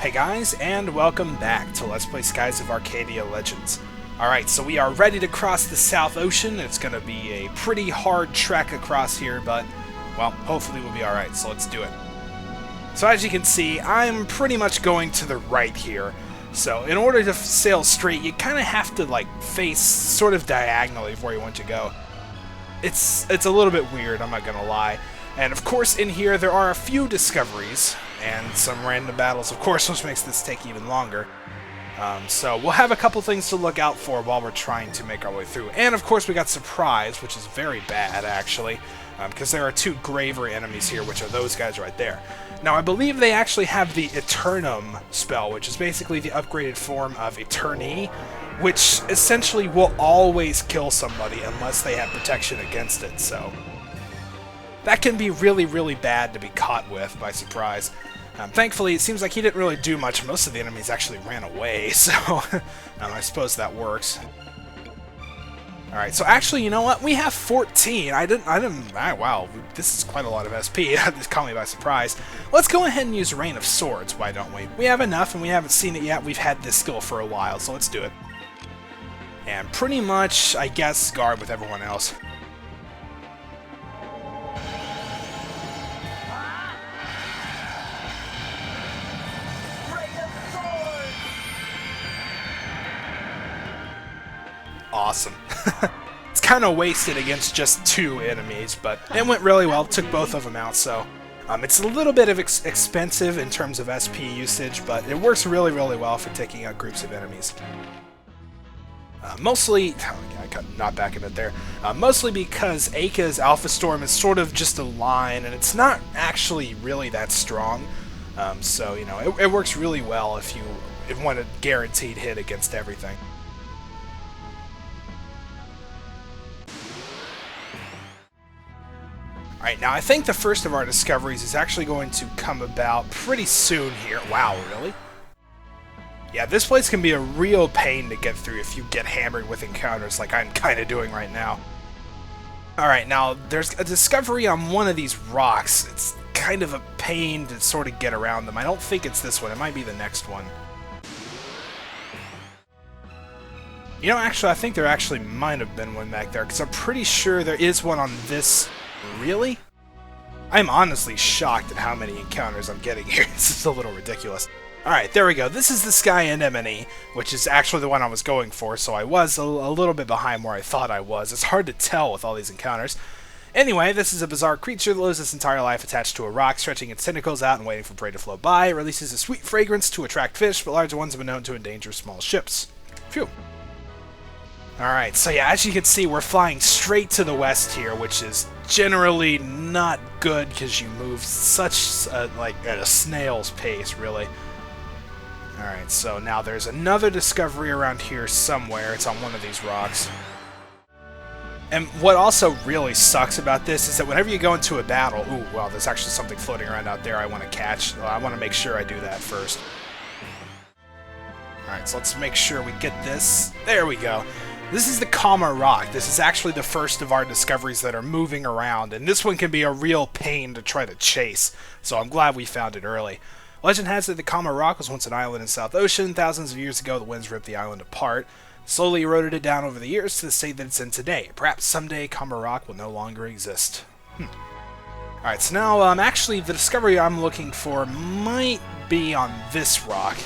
Hey guys, and welcome back to Let's Play Skies of Arcadia Legends. Alright, so we are ready to cross the South Ocean. It's going to be a pretty hard trek across here, but, well, hopefully we'll be alright, so let's do it. So as you can see, I'm pretty much going to the right here. So in order to sail straight, you kind of have to, face sort of diagonally of where you want to go. It's a little bit weird, I'm not going to lie. And of course, in here, there are a few discoveries, and some random battles, of course, which makes this take even longer. So we'll have a couple things to look out for while we're trying to make our way through. And of course, we got Surprise, which is very bad, actually, because there are two graver enemies here, which are those guys right there. Now, I believe they actually have the Eternum spell, which is basically the upgraded form of Eternity, which essentially will always kill somebody unless they have protection against it, so that can be really, really bad to be caught with by Surprise. Thankfully, it seems like he didn't really do much. Most of the enemies actually ran away, so I suppose that works. Alright, so actually, you know what? We have 14. Wow, this is quite a lot of SP. This caught me by surprise. Let's go ahead and use Rain of Swords, why don't we? We have enough, and we haven't seen it yet. We've had this skill for a while, so let's do it. And pretty much, I guess, guard with everyone else. Awesome. It's kind of wasted against just two enemies, but it went really well. Took both of them out, so it's a little bit of expensive in terms of SP usage, but it works really, really well for taking out groups of enemies. Mostly, I got knocked back a bit there. Mostly because Aka's Alpha Storm is sort of just a line, and it's not actually really that strong. So you know, it works really well if you want a guaranteed hit against everything. Alright, now I think the first of our discoveries is actually going to come about pretty soon here. Wow, really? Yeah, this place can be a real pain to get through if you get hammered with encounters like I'm kind of doing right now. Alright, now there's a discovery on one of these rocks. It's kind of a pain to sort of get around them. I don't think it's this one. It might be the next one. You know, actually, I think there actually might have been one back there, because I'm pretty sure there is one on this. Really? I'm honestly shocked at how many encounters I'm getting here. This is a little ridiculous. Alright, there we go. This is the Sky Anemone, which is actually the one I was going for, so I was a little bit behind where I thought I was. It's hard to tell with all these encounters. Anyway, this is a bizarre creature that lives its entire life attached to a rock, stretching its tentacles out and waiting for prey to float by. It releases a sweet fragrance to attract fish, but larger ones have been known to endanger small ships. Phew. Alright, so yeah, as you can see, we're flying straight to the west here, which is generally not good because you move such at a snail's pace, really. Alright, so now there's another discovery around here somewhere. It's on one of these rocks. And what also really sucks about this is that whenever you go into a battle... Ooh, well, there's actually something floating around out there I want to catch. I want to make sure I do that first. Alright, so let's make sure we get this. There we go. This is the Kama Rock. This is actually the first of our discoveries that are moving around, and this one can be a real pain to try to chase, so I'm glad we found it early. Legend has it that Kama Rock was once an island in South Ocean. Thousands of years ago, the winds ripped the island apart, slowly eroded it down over the years to the state that it's in today. Perhaps someday Kama Rock will no longer exist. Alright, so now, actually, the discovery I'm looking for might be on this rock.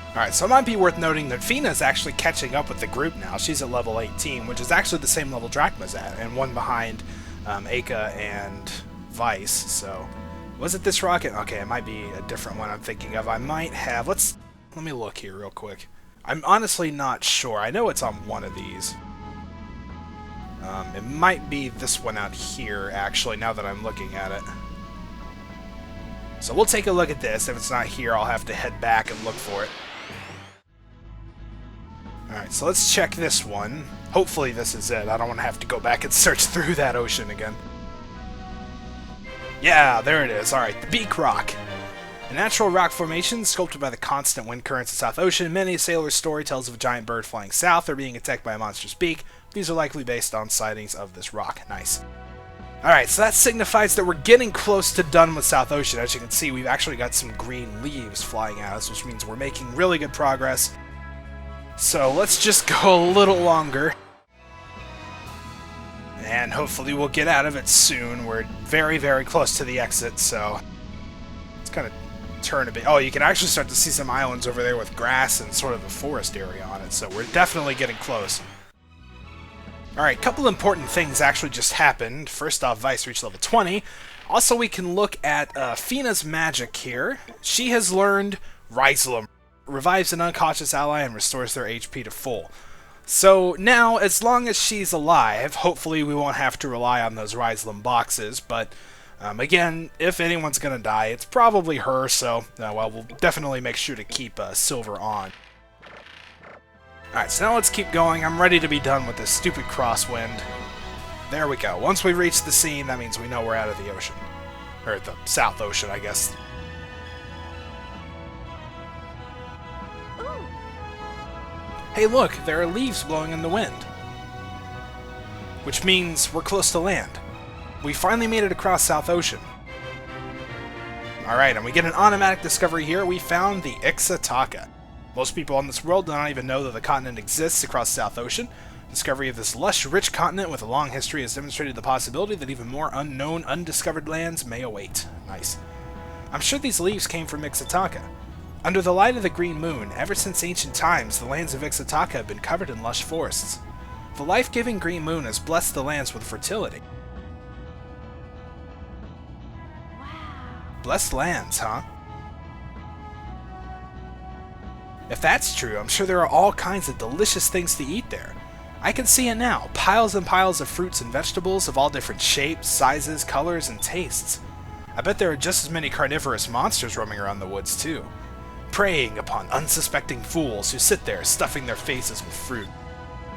Alright, so it might be worth noting that Fina's actually catching up with the group now. She's at level 18, which is actually the same level Drachma's at, and one behind Aka and Vice, so... Was it this rocket? Okay, it might be a different one I'm thinking of. I might have... Let me look here real quick. I'm honestly not sure. I know it's on one of these. It might be this one out here, actually, now that I'm looking at it. So we'll take a look at this. If it's not here, I'll have to head back and look for it. Alright, so let's check this one. Hopefully this is it. I don't want to have to go back and search through that ocean again. Yeah, there it is. Alright, the Beak Rock. A natural rock formation sculpted by the constant wind currents of the South Ocean. Many a sailor's story tells of a giant bird flying south or being attacked by a monstrous beak. These are likely based on sightings of this rock. Nice. Alright, so that signifies that we're getting close to done with South Ocean. As you can see, we've actually got some green leaves flying at us, which means we're making really good progress. So let's just go a little longer. And hopefully we'll get out of it soon. We're very, very close to the exit, so let's kind of turn a bit. Oh, you can actually start to see some islands over there with grass and sort of a forest area on it, so we're definitely getting close. Alright, a couple important things actually just happened. First off, Vice reached level 20. Also, we can look at Fina's magic here. She has learned Rizelum. Revives an unconscious ally and restores their HP to full. So now, as long as she's alive, hopefully we won't have to rely on those Rizelum boxes, but again, if anyone's going to die, it's probably her, so well, we'll definitely make sure to keep Silver on. Alright, so now let's keep going. I'm ready to be done with this stupid crosswind. There we go. Once we reach the scene, that means we know we're out of the ocean. Or the South Ocean, I guess. Ooh. Hey look, there are leaves blowing in the wind. Which means we're close to land. We finally made it across South Ocean. Alright, and we get an automatic discovery here. We found the Ixa'taka. Most people on this world do not even know that the continent exists across the South Ocean. Discovery of this lush, rich continent with a long history has demonstrated the possibility that even more unknown, undiscovered lands may await. Nice. I'm sure these leaves came from Ixa'taka. Under the light of the green moon, ever since ancient times, the lands of Ixa'taka have been covered in lush forests. The life-giving green moon has blessed the lands with fertility. Wow. Blessed lands, huh? If that's true, I'm sure there are all kinds of delicious things to eat there. I can see it now, piles and piles of fruits and vegetables of all different shapes, sizes, colors, and tastes. I bet there are just as many carnivorous monsters roaming around the woods too, preying upon unsuspecting fools who sit there stuffing their faces with fruit.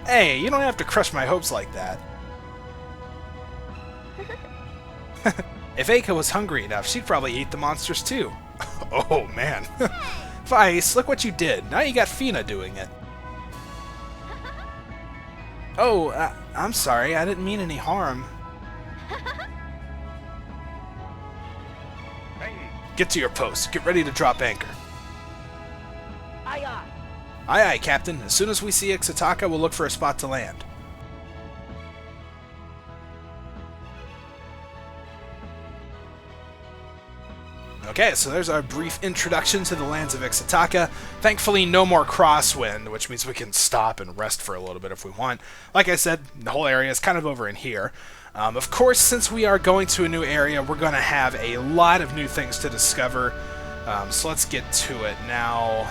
Hey, you don't have to crush my hopes like that. If Aika was hungry enough, she'd probably eat the monsters too. Oh man. Vice, look what you did. Now you got Fina doing it. Oh, I'm sorry. I didn't mean any harm. Get to your post. Get ready to drop anchor. Aye, aye. Aye, aye, Captain. As soon as we see Ixa'taka, we'll look for a spot to land. Okay, so there's our brief introduction to the lands of Ixa'taka. Thankfully, no more crosswind, which means we can stop and rest for a little bit if we want. Like I said, the whole area is kind of over in here. Of course, since we are going to a new area, we're going to have a lot of new things to discover. So let's get to it now.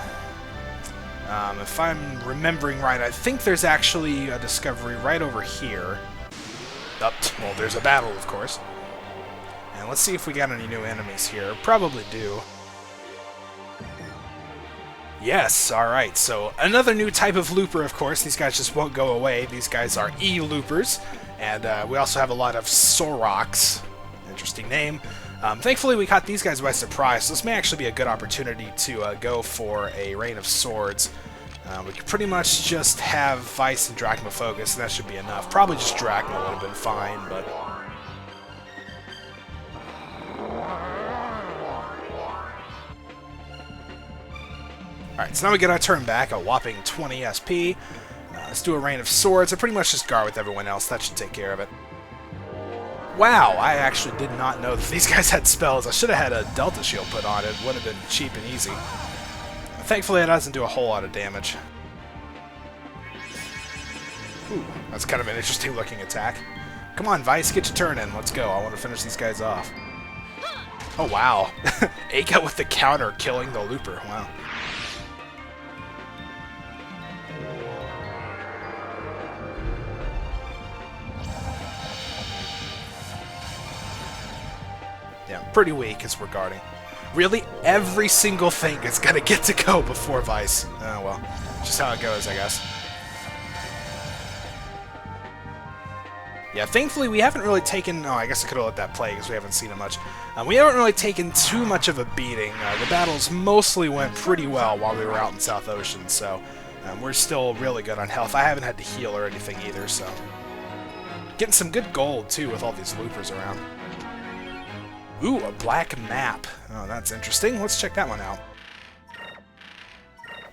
If I'm remembering right, I think there's actually a discovery right over here. Well, there's a battle, of course. And let's see if we got any new enemies here. Probably do. Yes, alright, so another new type of looper, of course. These guys just won't go away. These guys are E-loopers. And we also have a lot of Soroks. Interesting name. Thankfully, we caught these guys by surprise, so this may actually be a good opportunity to go for a Rain of Swords. We could pretty much just have Vice and Drachma focus, and that should be enough. Probably just Drachma would have been fine, but... Alright, so now we get our turn back, a whopping 20 SP. Let's do a Rain of Swords. I pretty much just guard with everyone else. That should take care of it. Wow, I actually did not know that these guys had spells. I should have had a Delta Shield put on. It would have been cheap and easy. Thankfully, it doesn't do a whole lot of damage. Ooh, that's kind of an interesting looking attack. Come on, Vice, get your turn in. Let's go. I want to finish these guys off. Oh, wow. Aika with the counter killing the looper. Wow. Yeah, pretty weak as we're guarding. Really, every single thing is gonna get to go before Vice. Oh, well. Just how it goes, I guess. Yeah, thankfully we haven't really taken... Oh, I guess I could have let that play because we haven't seen it much. We haven't really taken too much of a beating. The battles mostly went pretty well while we were out in South Ocean, so we're still really good on health. I haven't had to heal or anything either, so... Getting some good gold, too, with all these loopers around. Ooh, a black map. Oh, that's interesting. Let's check that one out.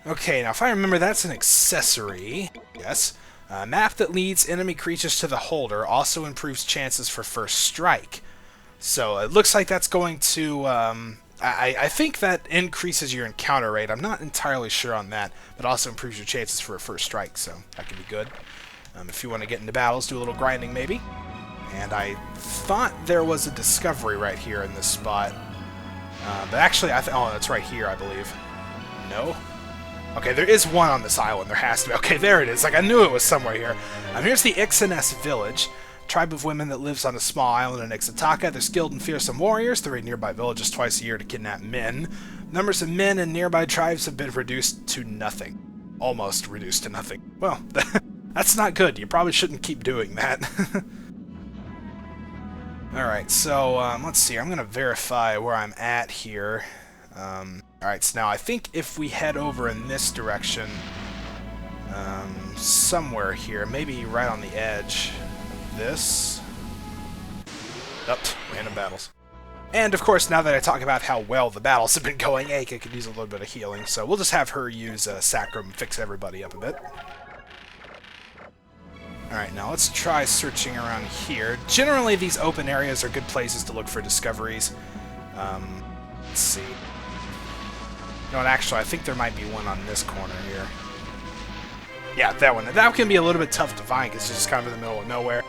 Okay, now if I remember, that's an accessory. Yes. A map that leads enemy creatures to the holder also improves chances for first strike. So it looks like that's going to... I think that increases your encounter rate. I'm not entirely sure on that, but also improves your chances for a first strike, so that could be good. If you want to get into battles, do a little grinding maybe. And I thought there was a discovery right here in this spot. But actually, oh, it's right here, I believe. No? Okay, there is one on this island. There has to be. Okay, there it is. Like, I knew it was somewhere here. Here's the Ixa'taka village. Tribe of women that lives on a small island in Ixa'taka. They're skilled and fearsome warriors. They raid nearby villages twice a year to kidnap men. Numbers of men in nearby tribes have been reduced to nothing. Almost reduced to nothing. Well, that's not good. You probably shouldn't keep doing that. Alright, so let's see. I'm going to verify where I'm at here. Alright, so now I think if we head over in this direction, somewhere here, maybe right on the edge of this. Random battles. And of course, now that I talk about how well the battles have been going, Aika could use a little bit of healing, so we'll just have her use Sacrum and fix everybody up a bit. Alright, now let's try searching around here. Generally, these open areas are good places to look for discoveries. Let's see. No, and actually, I think there might be one on this corner here. Yeah, that one. That can be a little bit tough to find because it's just kind of in the middle of nowhere.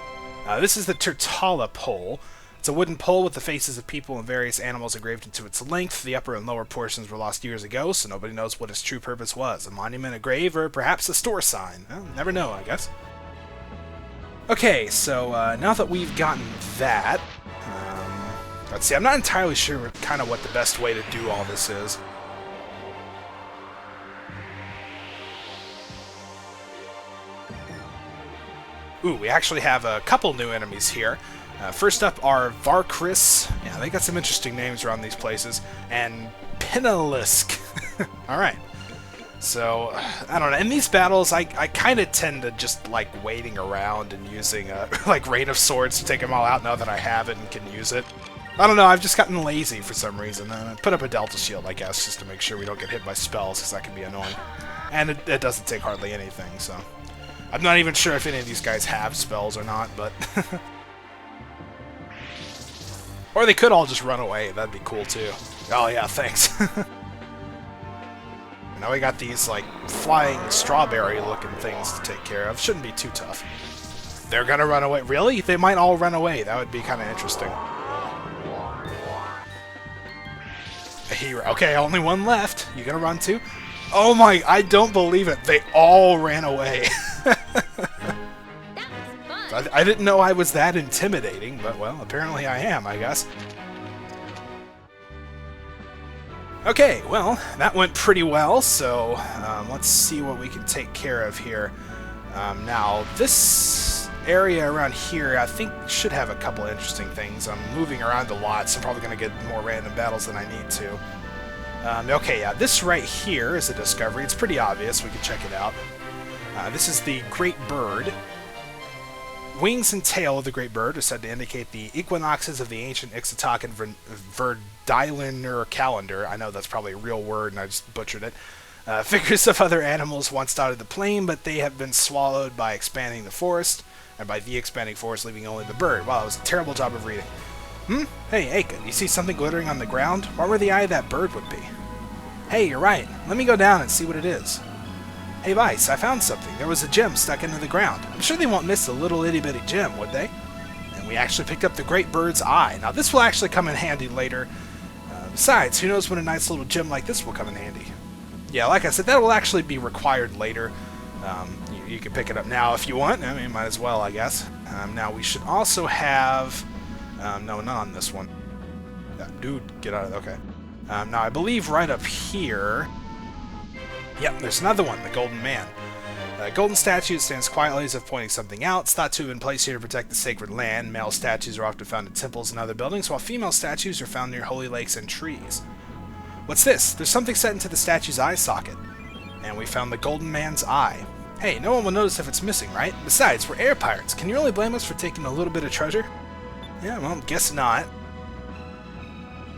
This is the Turtala pole. It's a wooden pole with the faces of people and various animals engraved into its length. The upper and lower portions were lost years ago, so nobody knows what its true purpose was. A monument, a grave, or perhaps a store sign. Well, never know, I guess. Okay, so now that we've gotten that, let's see, I'm not entirely sure kind of what the best way to do all this is. Ooh, we actually have a couple new enemies here. First up are Varkris. Yeah, they got some interesting names around these places. And Pinalisk. Alright. So, I don't know. In these battles, I kind of tend to just like waiting around and using like Rain of Swords to take them all out now that I have it and can use it. I don't know, I've just gotten lazy for some reason. Put up a Delta Shield, I guess, just to make sure we don't get hit by spells, because that can be annoying. And it doesn't take hardly anything, so... I'm not even sure if any of these guys have spells or not, but... Or they could all just run away, that'd be cool too. Oh yeah, thanks. Now we got these, like, flying strawberry-looking things to take care of. Shouldn't be too tough. They're gonna run away. Really? They might all run away. That would be kind of interesting. A hero. Okay, only one left. You gonna run too? Oh my, I don't believe it. They all ran away. I didn't know I was that intimidating, but, well, apparently I am, I guess. Okay, well, that went pretty well, so let's see what we can take care of here. Now, this area around here, I think, should have a couple interesting things. I'm moving around a lot, so I'm probably going to get more random battles than I need to. Okay, yeah, this right here is a discovery. It's pretty obvious. We can check it out. This is the Great Bird. Wings and tail of the Great Bird are said to indicate the equinoxes of the ancient Ixa'takan Verdilinar calendar. I know that's probably a real word, and I just butchered it. Figures of other animals once dotted the plain, but they have been swallowed by expanding the forest, and by the expanding forest leaving only the bird. Wow, it was a terrible job of reading. Hey, Aika, you see something glittering on the ground? What where the eye of that bird would be? Hey, you're right. Let me go down and see what it is. Hey, Vice, I found something. There was a gem stuck into the ground. I'm sure they won't miss the little itty-bitty gem, would they? And we actually picked up the Great Bird's eye. Now, this will actually come in handy later. Besides, who knows when a nice little gem like this will come in handy. Yeah, like I said, that will actually be required later. You can pick it up now if you want. I mean, might as well, I guess. Now, we should also have... no, not on this one. Dude, get out of there. Okay. Now, I believe right up here... Yep, there's another one, the Golden Man. A golden statue stands quietly as if pointing something out. It's thought to have been placed here to protect the sacred land. Male statues are often found in temples and other buildings, while female statues are found near holy lakes and trees. What's this? There's something set into the statue's eye socket. And we found the Golden Man's eye. Hey, no one will notice if it's missing, right? Besides, we're air pirates. Can you really blame us for taking a little bit of treasure? Yeah, well, guess not.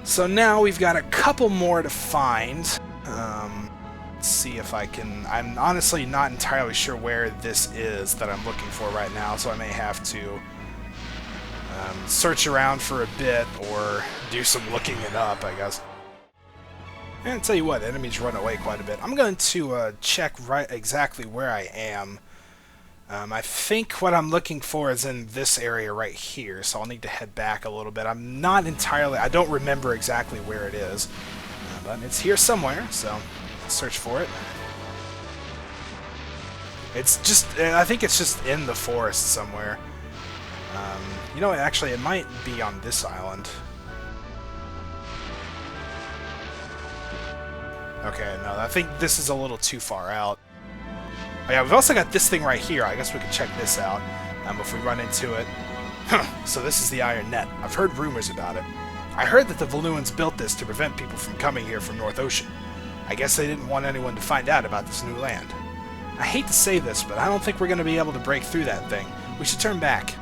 So now we've got a couple more to find. Let's see if I can... I'm honestly not entirely sure where this is that I'm looking for right now, so I may have to search around for a bit or do some looking it up, I guess. And tell you what, enemies run away quite a bit. I'm going to check right exactly where I am. I think what I'm looking for is in this area right here, so I'll need to head back a little bit. I'm not entirely... I don't remember exactly where it is, but it's here somewhere, so let's search for it. It's just... I think it's just in the forest somewhere. You know, actually, it might be on this island. Okay, no, I think this is a little too far out. Oh yeah, we've also got this thing right here. I guess we can check this out if we run into it. So this is the Iron Net. I've heard rumors about it. I heard that the Valuans built this to prevent people from coming here from North Ocean. I guess they didn't want anyone to find out about this new land. I hate to say this, but I don't think we're going to be able to break through that thing. We should turn back.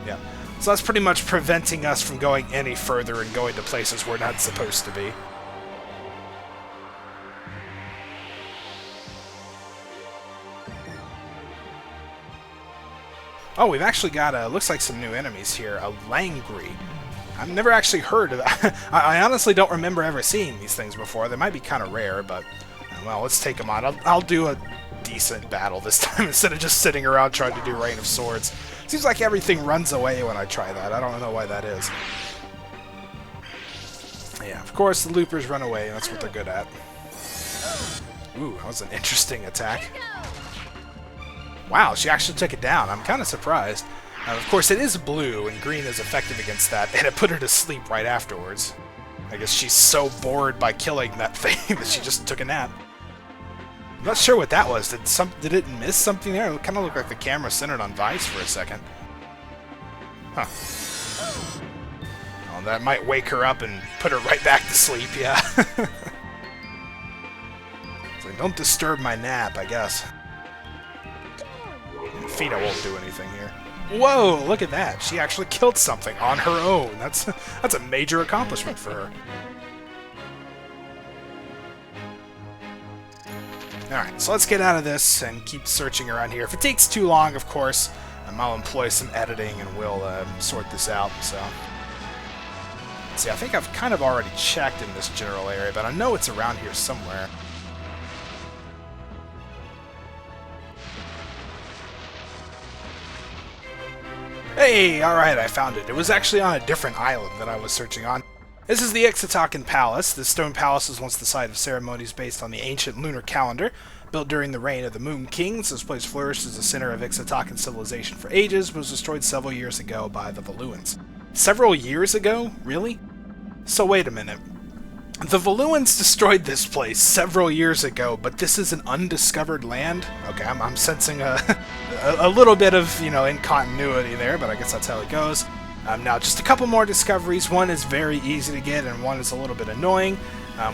Yeah. So that's pretty much preventing us from going any further and going to places we're not supposed to be. Oh, we've actually got, looks like some new enemies here. A Langri. I've never actually heard of that. I honestly don't remember ever seeing these things before. They might be kind of rare, but, well, let's take them on. I'll do a decent battle this time instead of just sitting around trying to do Rain of Swords. Seems like everything runs away when I try that. I don't know why that is. Yeah, of course, the loopers run away. That's what they're good at. Ooh, that was an interesting attack. Wow, she actually took it down. I'm kind of surprised. Of course, it is blue, and green is effective against that, and it put her to sleep right afterwards. I guess she's so bored by killing that thing that she just took a nap. I'm not sure what that was. Did it miss something there? It kind of looked like the camera centered on Vice for a second. Huh. Well, that might wake her up and put her right back to sleep, yeah. So don't disturb my nap, I guess. Fina won't do anything here. Whoa, look at that. She actually killed something on her own. That's a major accomplishment for her. Alright, so let's get out of this and keep searching around here. If it takes too long, of course, I'll employ some editing and we'll sort this out. So, see, I think I've kind of already checked in this general area, but I know it's around here somewhere. Hey, alright, I found it. It was actually on a different island that I was searching on. This is the Ixa'takan Palace. This stone palace was once the site of ceremonies based on the ancient lunar calendar. Built during the reign of the Moon Kings, this place flourished as the center of Ixa'takan civilization for ages, but was destroyed several years ago by the Valuans. Several years ago? Really? So wait a minute. The Valuans destroyed this place several years ago, but this is an undiscovered land? Okay, I'm sensing a little bit of, you know, incontinuity there, but I guess that's how it goes. Now, just a couple more discoveries. One is very easy to get, and one is a little bit annoying.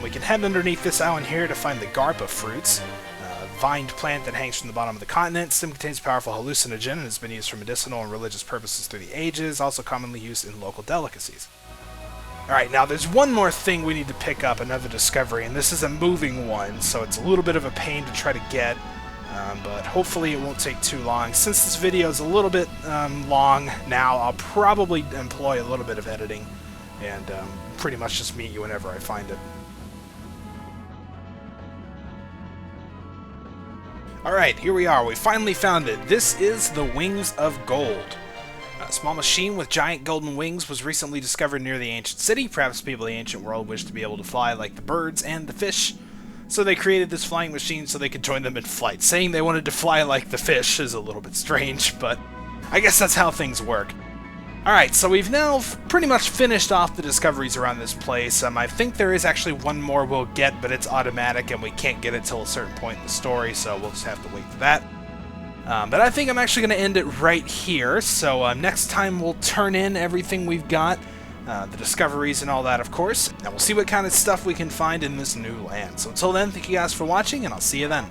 We can head underneath this island here to find the Garpa fruits. A vined plant that hangs from the bottom of the continent. Stem contains a powerful hallucinogen and has been used for medicinal and religious purposes through the ages, also commonly used in local delicacies. Alright, now there's one more thing we need to pick up, another discovery, and this is a moving one, so it's a little bit of a pain to try to get, but hopefully it won't take too long. Since this video is a little bit long now, I'll probably employ a little bit of editing, and pretty much just meet you whenever I find it. Alright, here we are. We finally found it. This is the Wings of Gold. A small machine with giant golden wings was recently discovered near the ancient city. Perhaps people of the ancient world wished to be able to fly like the birds and the fish. So they created this flying machine so they could join them in flight. Saying they wanted to fly like the fish is a little bit strange, but I guess that's how things work. Alright, so we've now pretty much finished off the discoveries around this place. I think there is actually one more we'll get, but it's automatic and we can't get it till a certain point in the story, so we'll just have to wait for that. But I think I'm actually going to end it right here, so next time we'll turn in everything we've got, the discoveries and all that, of course, and we'll see what kind of stuff we can find in this new land. So until then, thank you guys for watching, and I'll see you then.